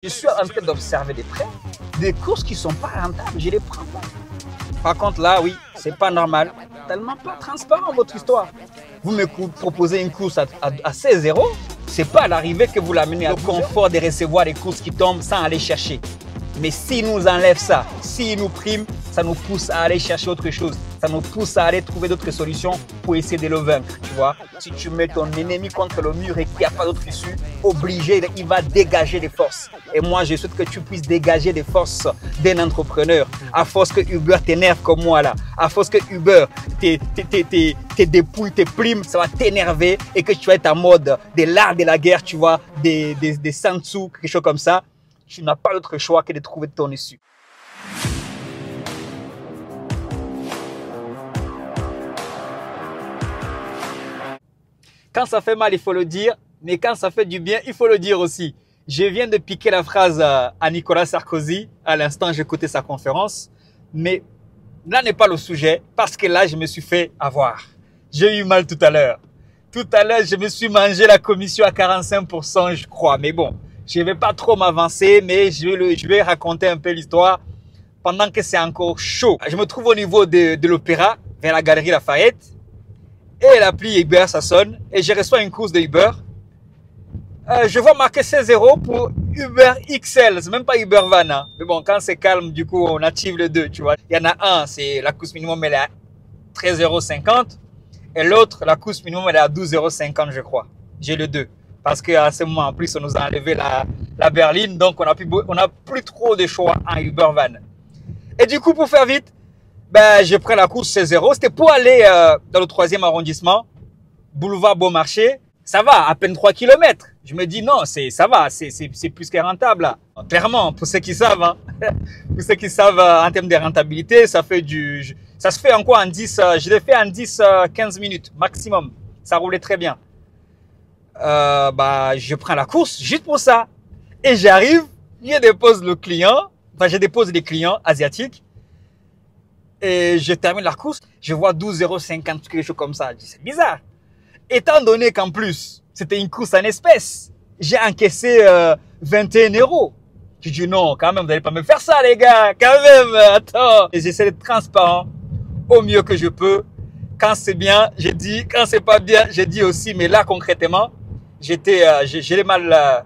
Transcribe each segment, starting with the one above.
Je suis en train d'observer de près des courses qui ne sont pas rentables, je les prends pas. Par contre, là, oui, c'est pas normal. Tellement pas transparent votre histoire. Vous me proposez une course à 16 €, c'est pas à l'arrivée que vous l'amenez à le confort de recevoir des courses qui tombent sans aller chercher. Mais s'il nous enlève ça, s'il nous prime, ça nous pousse à aller chercher autre chose. Ça nous pousse à aller trouver d'autres solutions pour essayer de le vaincre, tu vois. Si tu mets ton ennemi contre le mur et qu'il n'y a pas d'autre issue, obligé, il va dégager des forces. Et moi, je souhaite que tu puisses dégager des forces d'un entrepreneur. À force que Uber t'énerve comme moi là, à force que Uber tes dépouilles, tes primes, ça va t'énerver et que tu vas être en mode de l'art de la guerre, tu vois, des Sun Tzu, quelque chose comme ça. Tu n'as pas d'autre choix que de trouver ton issue. Quand ça fait mal, il faut le dire, mais quand ça fait du bien, il faut le dire aussi. Je viens de piquer la phrase à Nicolas Sarkozy. À l'instant, j'écoutais sa conférence. Mais là n'est pas le sujet, parce que là, je me suis fait avoir. J'ai eu mal tout à l'heure. Tout à l'heure, je me suis mangé la commission à 45%, je crois. Mais bon, je ne vais pas trop m'avancer, mais je vais raconter un peu l'histoire pendant que c'est encore chaud. Je me trouve au niveau de l'Opéra, vers la galerie Lafayette. Et l'appli Uber, ça sonne. Et je reçois une course de Uber. Je vois marquer 16 € pour Uber XL. C'est même pas Uber Van. Hein. Mais bon, quand c'est calme, du coup, on active les deux, tu vois. Il y en a un, c'est la course minimum, elle est à 13,50 €. Et l'autre, la course minimum, elle est à 12,50 €, je crois. J'ai les deux. Parce qu'à ce moment, en plus, on nous a enlevé la berline. Donc, on a plus trop de choix en Uber Van. Et du coup, pour faire vite, ben, je prends la course 16 €. C'était pour aller dans le 3e arrondissement, boulevard Beaumarchais. Ça va, à peine 3 km. Je me dis non, ça va, c'est plus que rentable. Là. Clairement, pour ceux qui savent, hein, pour ceux qui savent en termes de rentabilité, ça se fait en quoi en 10, je l'ai fait en 10-15 minutes maximum. Ça roulait très bien. Bah, je prends la course juste pour ça. Et j'arrive, je dépose le client, enfin je dépose les clients asiatiques. Et je termine la course, je vois 12,50 €, quelque chose comme ça. Je dis, c'est bizarre. Étant donné qu'en plus, c'était une course en espèces, j'ai encaissé 21 €. Je dis, non, quand même, vous n'allez pas me faire ça, les gars. Quand même, attends. Et j'essaie d'être transparent au mieux que je peux. Quand c'est bien, j'ai dit. Quand c'est pas bien, j'ai dit aussi. Mais là, concrètement, j'ai mal.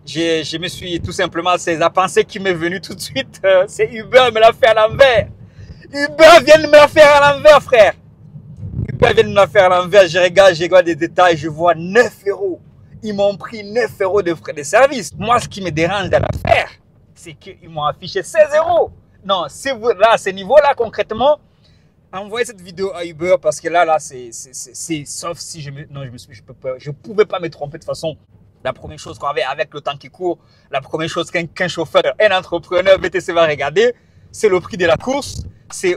Je me suis tout simplement, c'est la pensée qui m'est venue tout de suite. C'est Uber me l'a fait à l'envers. Uber vient de me la faire à l'envers, frère. Uber vient de me la faire à l'envers. Je regarde des détails, je vois 9 €. Ils m'ont pris 9 € de frais de service. Moi, ce qui me dérange dans l'affaire, c'est qu'ils m'ont affiché 16 €. Non, si vous, là, à ce niveau-là, concrètement, envoyez cette vidéo à Uber parce que là, c'est sauf si je pouvais pas me tromper de toute façon. La première chose qu'on avait avec le temps qui court, la première chose qu'un chauffeur, un entrepreneur VTC va regarder, c'est le prix de la course. C'est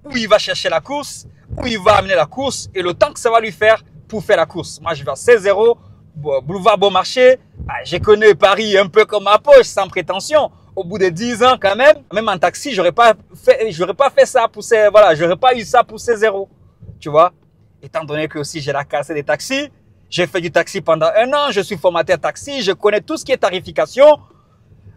où il va chercher la course, où il va amener la course et le temps que ça va lui faire pour faire la course. Moi, je vais à 16 € boulevard Beaumarchais. Bah, je connais Paris un peu comme ma poche, sans prétention. Au bout de 10 ans, quand même en taxi, j'aurais pas fait ça pour voilà, j'aurais pas eu ça pour 16 €. Tu vois? Étant donné que aussi j'ai la cassette des taxis, j'ai fait du taxi pendant 1 an, je suis formateur taxi, je connais tout ce qui est tarification.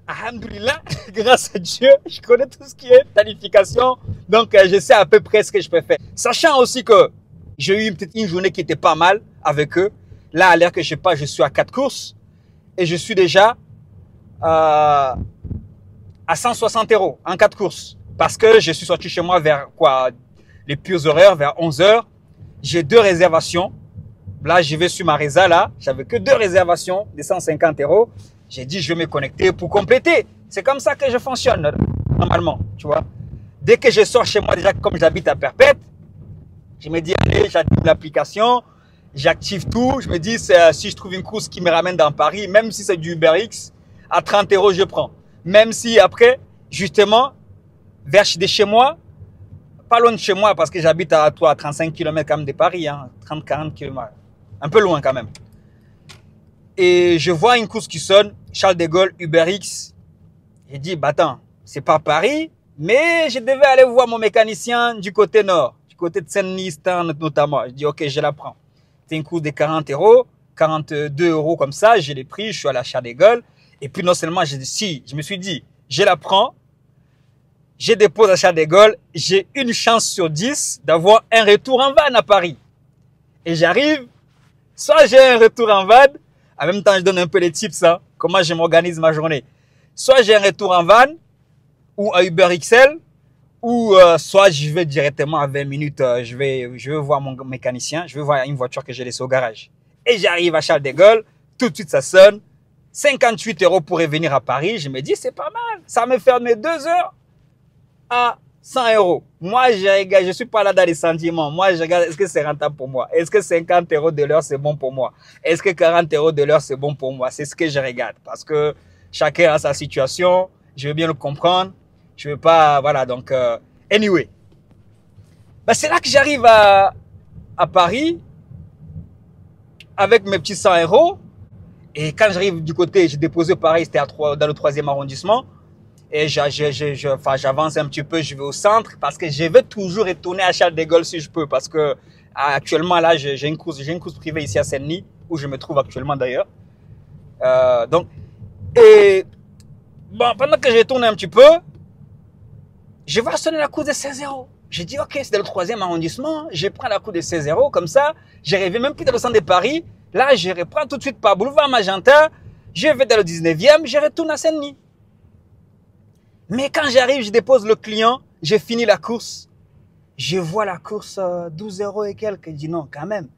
Alhamdoulilah, grâce à Dieu, je connais tout ce qui est tarification. Donc, je sais à peu près ce que je peux faire. Sachant aussi que j'ai eu une journée qui était pas mal avec eux. Là, à l'heure que je sais pas, je suis à 4 courses. Et je suis déjà à 160 € en 4 courses. Parce que je suis sorti chez moi vers quoi, les pures horaires, vers 11 h. J'ai 2 réservations. Là, je vais sur ma résa, là. J'avais que 2 réservations de 150 €. J'ai dit, je vais me connecter pour compléter. C'est comme ça que je fonctionne, normalement, tu vois. Dès que je sors chez moi, déjà, comme j'habite à Perpète, je me dis, allez, j'active l'application, j'active tout. Je me dis, si je trouve une course qui me ramène dans Paris, même si c'est du UberX, à 30 €, je prends. Même si après, justement, vers de chez moi, pas loin de chez moi, parce que j'habite à 35 km quand même de Paris, hein, 30-40 km. Un peu loin quand même. Et je vois une course qui sonne, Charles de Gaulle, UberX. J'ai dit, bah attends, c'est pas Paris, mais je devais aller voir mon mécanicien du côté nord, du côté de Saint-Denis notamment. Je dis, ok, je la prends. C'est une course de 40 €, 42 € comme ça, je l'ai pris, je suis allé à Charles de Gaulle. Et puis non seulement, je me suis dit, je la prends, je dépose à Charles de Gaulle, j'ai une chance sur 10 d'avoir un retour en van à Paris. Et j'arrive, soit j'ai un retour en van, en même temps je donne un peu les tips, hein, comment je m'organise ma journée. Soit j'ai un retour en van, ou à Uber XL, ou soit je vais directement à 20 minutes, je vais voir mon mécanicien, je vais voir une voiture que j'ai laissée au garage. Et j'arrive à Charles de Gaulle, tout de suite ça sonne, 58 € pour revenir à Paris, je me dis c'est pas mal, ça me fait mes 2 heures à 100 €. Moi, je suis pas là dans les sentiments. Moi, je regarde, est-ce que c'est rentable pour moi? Est-ce que 50 € de l'heure, c'est bon pour moi? Est-ce que 40 € de l'heure, c'est bon pour moi? C'est ce que je regarde. Parce que chacun a sa situation. Je veux bien le comprendre. Je veux pas, voilà, donc, anyway. Ben, c'est là que j'arrive à Paris avec mes petits 100 €. Et quand j'arrive du côté, j'ai déposé Paris, c'était dans le 3e arrondissement. Et j'avance un petit peu, je vais au centre parce que je vais toujours retourner à Charles de Gaulle si je peux. Parce que actuellement, là, j'ai une course privée ici à Saint-Denis, où je me trouve actuellement d'ailleurs. Donc, et bon, pendant que je retourne un petit peu, je vais sonner la course de 16 €. J'ai dit, ok, c'est dans le 3e arrondissement, je prends la course de 16 €, comme ça, je reviens même plus dans le centre de Paris. Là, je reprends tout de suite par boulevard Magenta, je vais dans le 19e, je retourne à Saint-Denis. Mais quand j'arrive, je dépose le client, j'ai fini la course. Je vois la course 12 € et quelques. Je dis non, quand même.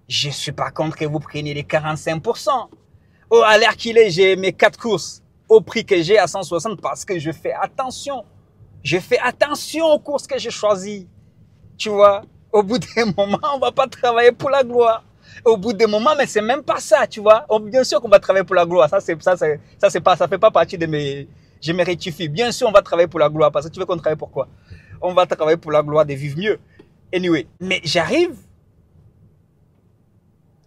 Je suis pas contre que vous preniez les 45%. Oh, à l'heure qu'il est, j'ai mes 4 courses au prix que j'ai à 160 parce que je fais attention. Je fais attention aux courses que j'ai choisies. Tu vois, au bout d'un moment, on va pas travailler pour la gloire. Au bout d'un moment, mais c'est même pas ça, tu vois. Bien sûr qu'on va travailler pour la gloire. Ça fait pas partie de mes... Je me rectifie. Bien sûr, on va travailler pour la gloire. Parce que tu veux qu'on travaille pour quoi? On va travailler pour la gloire de vivre mieux. Anyway. Mais j'arrive.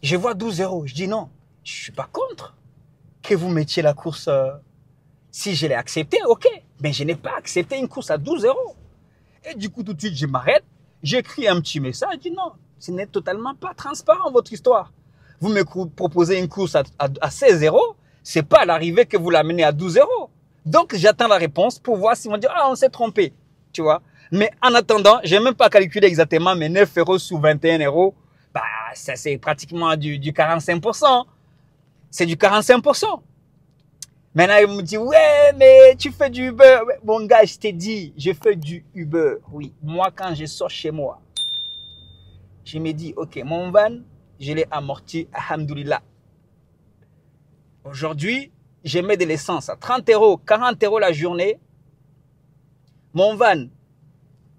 Je vois 12 €. Je dis non. Je suis pas contre que vous mettiez la course. Si je l'ai accepté, ok. Mais je n'ai pas accepté une course à 12 €. Et du coup, tout de suite, je m'arrête. J'écris un petit message. Je dis non. Ce n'est totalement pas transparent, votre histoire. Vous me proposez une course à 16 €. C'est pas à l'arrivée que vous l'amenez à 12 €. Donc, j'attends la réponse pour voir s'ils vont dire, ah, on s'est trompé, tu vois. Mais en attendant, j'ai même pas calculé exactement, mais 9 € sous 21 €, bah, ça, c'est pratiquement du 45%. C'est du 45%. Maintenant, il me dit, ouais, mais tu fais du Uber. Bon, gars, je t'ai dit, je fais du Uber. Oui. Moi, quand je sors chez moi, je me dis, ok, mon van, je l'ai amorti, alhamdoulilah. Aujourd'hui, je mets de l'essence à 30 €, 40 € la journée. Mon van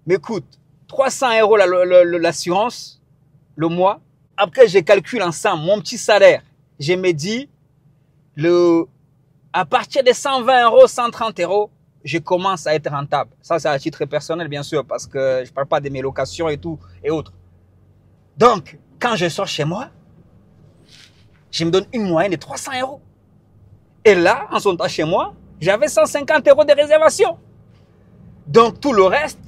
me coûte 300 € l'assurance le mois. Après, je calcule ensemble mon petit salaire. Je me dis, à partir de 120 €, 130 €, je commence à être rentable. Ça, c'est à titre personnel, bien sûr, parce que je ne parle pas de mes locations et tout, et autres. Donc, quand je sors chez moi, je me donne une moyenne de 300 €. Et là, en son temps chez moi, j'avais 150 € de réservation. Donc, tout le reste,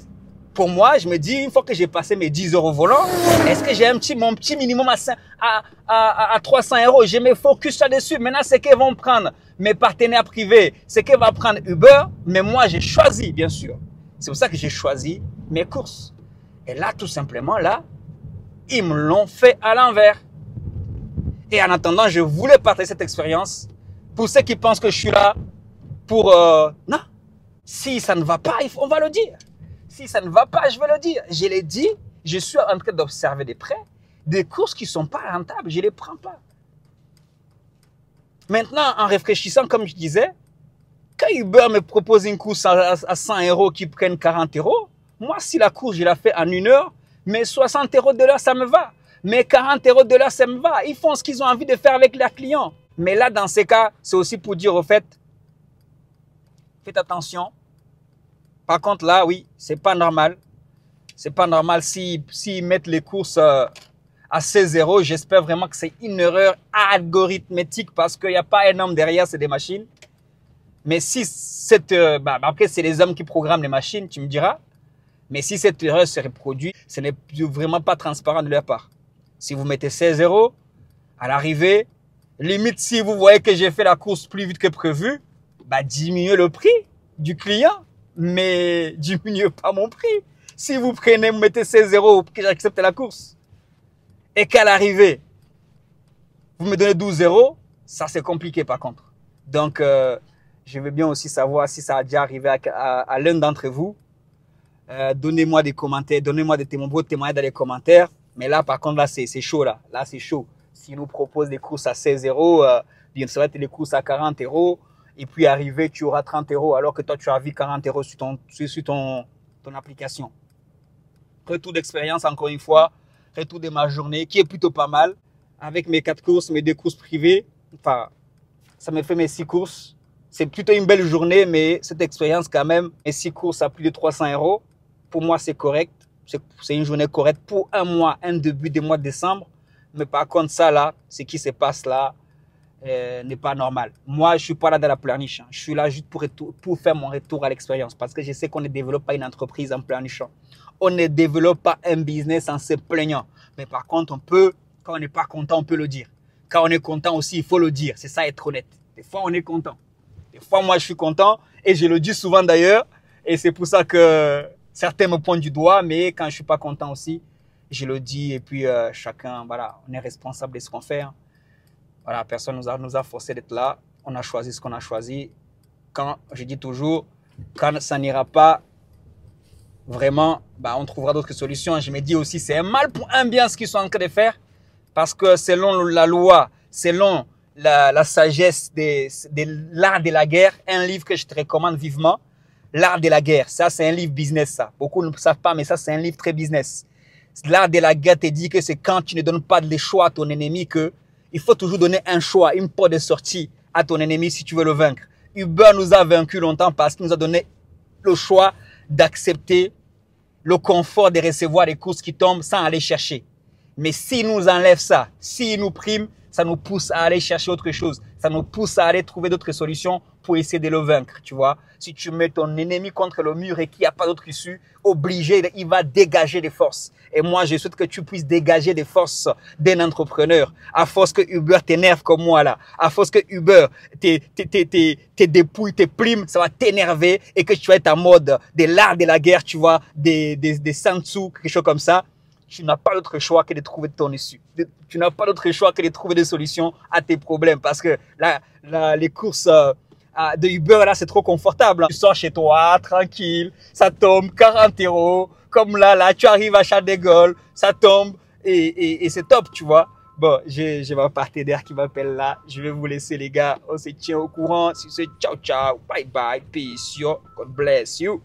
pour moi, je me dis, une fois que j'ai passé mes 10 € volant, est-ce que j'ai mon petit minimum à 300 €? Je me focus là-dessus. Maintenant, c'est qu'ils vont prendre mes partenaires privés, c'est qu'ils vont prendre Uber. Mais moi, j'ai choisi, bien sûr. C'est pour ça que j'ai choisi mes courses. Et là, tout simplement, là, ils me l'ont fait à l'envers. Et en attendant, je voulais partager cette expérience. Pour ceux qui pensent que je suis là pour... non, si ça ne va pas, on va le dire. Si ça ne va pas, je vais le dire. Je l'ai dit, je suis en train d'observer de près des courses qui ne sont pas rentables, je ne les prends pas. Maintenant, en réfléchissant, comme je disais, quand Uber me propose une course à 100 € qui prennent 40 €, moi, si la course, je la fais en 1 heure, mais 60 € de l'heure, ça me va. Mais 40 € de l'heure, ça me va. Ils font ce qu'ils ont envie de faire avec leurs clients. Mais là, dans ces cas, c'est aussi pour dire au fait, faites attention. Par contre, là, oui, c'est pas normal. C'est pas normal s'ils mettent les courses à 16 €. J'espère vraiment que c'est une erreur algorithmique parce qu'il n'y a pas un homme derrière, c'est des machines. Mais si après, c'est les hommes qui programment les machines, tu me diras. Mais si cette erreur se reproduit, ce n'est vraiment pas transparent de leur part. Si vous mettez 16 €, à l'arrivée, Limite, si vous voyez que j'ai fait la course plus vite que prévu, bah, diminuez le prix du client, mais diminuez pas mon prix. Si vous prenez, vous mettez 16 euros pour que j'accepte la course, et qu'à l'arrivée, vous me donnez 12 euros, ça c'est compliqué par contre. Donc, je veux bien aussi savoir si ça a déjà arrivé à l'un d'entre vous. Donnez-moi des commentaires, donnez-moi vos témoignages dans les commentaires. Mais là, par contre, là, c'est chaud. Là, c'est chaud. S'ils nous proposent des courses à 16 euros, bien ça va être des courses à 40 euros. Et puis, arrivé, tu auras 30 euros alors que toi, tu as vu 40 euros sur ton application. Retour d'expérience, encore une fois. Retour de ma journée qui est plutôt pas mal. Avec mes 4 courses, mes 2 courses privées. Enfin, ça me fait mes 6 courses. C'est plutôt une belle journée, mais cette expérience quand même, mes 6 courses à plus de 300 euros, pour moi, c'est correct. C'est une journée correcte pour un mois, un début du mois de décembre. Mais par contre, ça là, ce qui se passe là n'est pas normal. Moi, je suis pas là dans la pleurniche. Je suis là juste pour faire mon retour à l'expérience. Parce que je sais qu'on ne développe pas une entreprise en pleurnichant. On ne développe pas un business en se plaignant. Mais par contre, on peut, quand on n'est pas content, on peut le dire. Quand on est content aussi, il faut le dire. C'est ça, être honnête. Des fois, on est content. Des fois, moi, je suis content. Et je le dis souvent d'ailleurs. Et c'est pour ça que certains me pointent du doigt. Mais quand je suis pas content aussi, je le dis. Et puis, chacun, voilà, on est responsable de ce qu'on fait. Voilà, personne nous a forcé d'être là. On a choisi ce qu'on a choisi. Quand, je dis toujours, quand ça n'ira pas, vraiment, bah, on trouvera d'autres solutions. Je me dis aussi, c'est un mal pour un bien ce qu'ils sont en train de faire. Parce que selon la loi, selon la sagesse de l'art de la guerre, un livre que je te recommande vivement, L'art de la guerre. Ça, c'est un livre business, ça. Beaucoup ne le savent pas, mais ça, c'est un livre très business. L'art de la guerre te dit que c'est quand tu ne donnes pas de choix à ton ennemi que il faut toujours donner un choix, une porte de sortie à ton ennemi si tu veux le vaincre. Uber nous a vaincus longtemps parce qu'il nous a donné le choix d'accepter le confort de recevoir des courses qui tombent sans aller chercher. Mais s'il nous enlève ça, s'il nous prime, ça nous pousse à aller chercher autre chose. Ça nous pousse à aller trouver d'autres solutions pour essayer de le vaincre, tu vois. Si tu mets ton ennemi contre le mur et qu'il n'y a pas d'autre issue, obligé, il va dégager des forces. Et moi, je souhaite que tu puisses dégager des forces d'un entrepreneur. À force que Uber t'énerve comme moi là, à force que Uber tes dépouilles, tes primes, ça va t'énerver et que tu vas être en mode de l'art de la guerre, tu vois, des Sun Tzu, quelque chose comme ça. Tu n'as pas d'autre choix que de trouver ton issue. Tu n'as pas d'autre choix que de trouver des solutions à tes problèmes parce que là, les courses de Uber, là, c'est trop confortable. Tu sors chez toi, tranquille, ça tombe, 40 euros. Comme là, tu arrives à Charles de Gaulle, ça tombe et c'est top, tu vois. Bon, j'ai ma partenaire qui m'appelle là. Je vais vous laisser, les gars. On se tient au courant. Si c'est ciao, ciao, bye bye, peace, yo, God bless you.